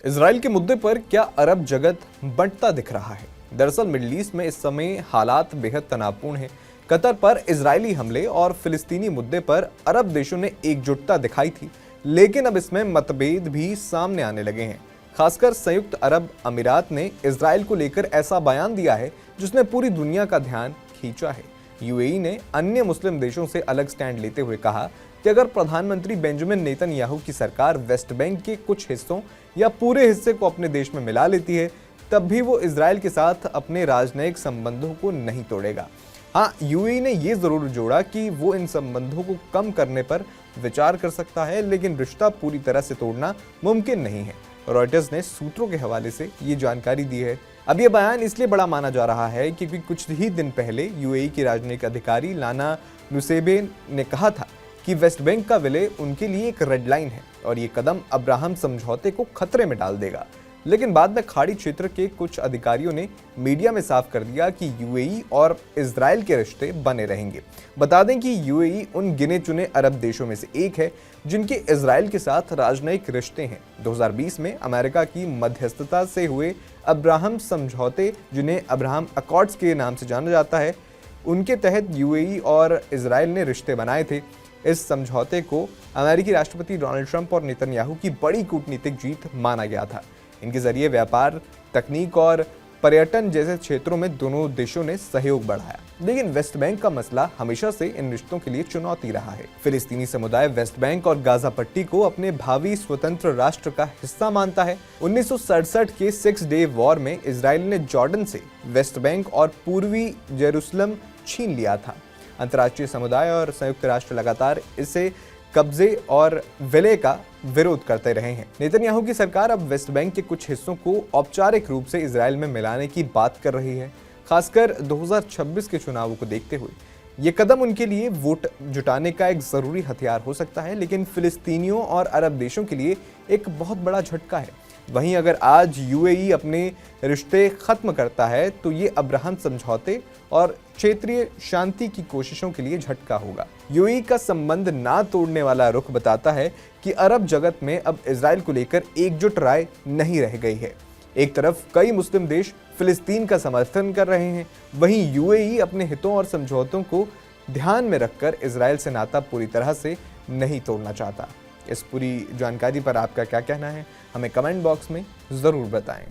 Israel के मुद्दे पर क्या अरब जगत बंटता दिख रहा है? दरअसल मिडिल ईस्ट में इस समय हालात बेहद तनावपूर्ण हैं। कतर पर इजरायली हमले और फिलिस्तीनी मुद्दे पर अरब देशों ने एकजुटता दिखाई थी, लेकिन अब इसमें मतभेद भी सामने आने लगे हैं। खासकर संयुक्त अरब अमीरात ने इजराइल को लेकर ऐसा बयान दिया है जिसने पूरी दुनिया का ध्यान खींचा है। यूएई ने अन्य मुस्लिम देशों से अलग स्टैंड लेते हुए कहा कि अगर प्रधानमंत्री बेंजामिन नेतन्याहू की सरकार वेस्ट बैंक के कुछ हिस्सों या पूरे हिस्से को अपने देश में मिला लेती है, तब भी वो इजराइल के साथ अपने राजनयिक संबंधों को नहीं तोड़ेगा। हाँ, यूएई ने ये जरूर जोड़ा कि वो इन संबंधों को कम करने पर विचार कर सकता है, लेकिन रिश्ता पूरी तरह से तोड़ना मुमकिन नहीं है। रॉयटर्स ने सूत्रों के हवाले से ये जानकारी दी है। अब ये बयान इसलिए बड़ा माना जा रहा है क्योंकि कुछ ही दिन पहले यूएई की राजनयिक अधिकारी लाना नुसेबे ने कहा था कि वेस्ट बैंक का विलय उनके लिए एक रेड लाइन है और ये कदम अब्राहम समझौते को खतरे में डाल देगा। लेकिन बाद में खाड़ी क्षेत्र के कुछ अधिकारियों ने मीडिया में साफ कर दिया कि यूएई और इजराइल के रिश्ते बने रहेंगे। बता दें कि यूएई उन गिने चुने अरब देशों में से एक है जिनके इजराइल के साथ राजनयिक रिश्ते हैं। 2020 में अमेरिका की मध्यस्थता से हुए अब्राहम समझौते, जिन्हें अब्राहम अकॉर्ड्स के नाम से जाना जाता है, उनके तहत यूएई और इजराइल ने रिश्ते बनाए थे। इस समझौते को अमेरिकी राष्ट्रपति डोनाल्ड ट्रंप और नेतन्याहू की बड़ी कूटनीतिक जीत माना गया था। इनके जरिए व्यापार, तकनीक और पर्यटन जैसे क्षेत्रों में दोनों देशों ने सहयोग बढ़ाया। लेकिन वेस्ट बैंक का मसला हमेशा से इन रिश्तों के लिए चुनौती रहा है। फिलिस्तीनी समुदाय वेस्ट बैंक और गाजा पट्टी को अपने भावी स्वतंत्र राष्ट्र का हिस्सा मानता है। 1967 के 6 डे वॉर में इजराइल ने जॉर्डन से वेस्ट बैंक और पूर्वी जेरूसलम छीन लिया था। अंतर्राष्ट्रीय समुदाय और संयुक्त राष्ट्र लगातार इसे कब्जे और विलय का विरोध करते रहे हैं। नेतन्याहू की सरकार अब वेस्ट बैंक के कुछ हिस्सों को औपचारिक रूप से इजराइल में मिलाने की बात कर रही है। खासकर 2026 के चुनावों को देखते हुए ये कदम उनके लिए वोट जुटाने का एक जरूरी हथियार हो सकता है, लेकिन फिलिस्तीनियों और अरब देशों के लिए एक बहुत बड़ा झटका है। वहीं अगर आज यूएई अपने रिश्ते खत्म करता है तो ये अब्राहम समझौते और क्षेत्रीय शांति की कोशिशों के लिए झटका होगा। यूएई का संबंध ना तोड़ने वाला रुख बताता है कि अरब जगत में अब इजराइल को लेकर एकजुट राय नहीं रह गई है। एक तरफ कई मुस्लिम देश फिलिस्तीन का समर्थन कर रहे हैं, वहीं यूएई अपने हितों और समझौतों को ध्यान में रखकर इजराइल से नाता पूरी तरह से नहीं तोड़ना चाहता। इस पूरी जानकारी पर आपका क्या कहना है, हमें कमेंट बॉक्स में ज़रूर बताएं।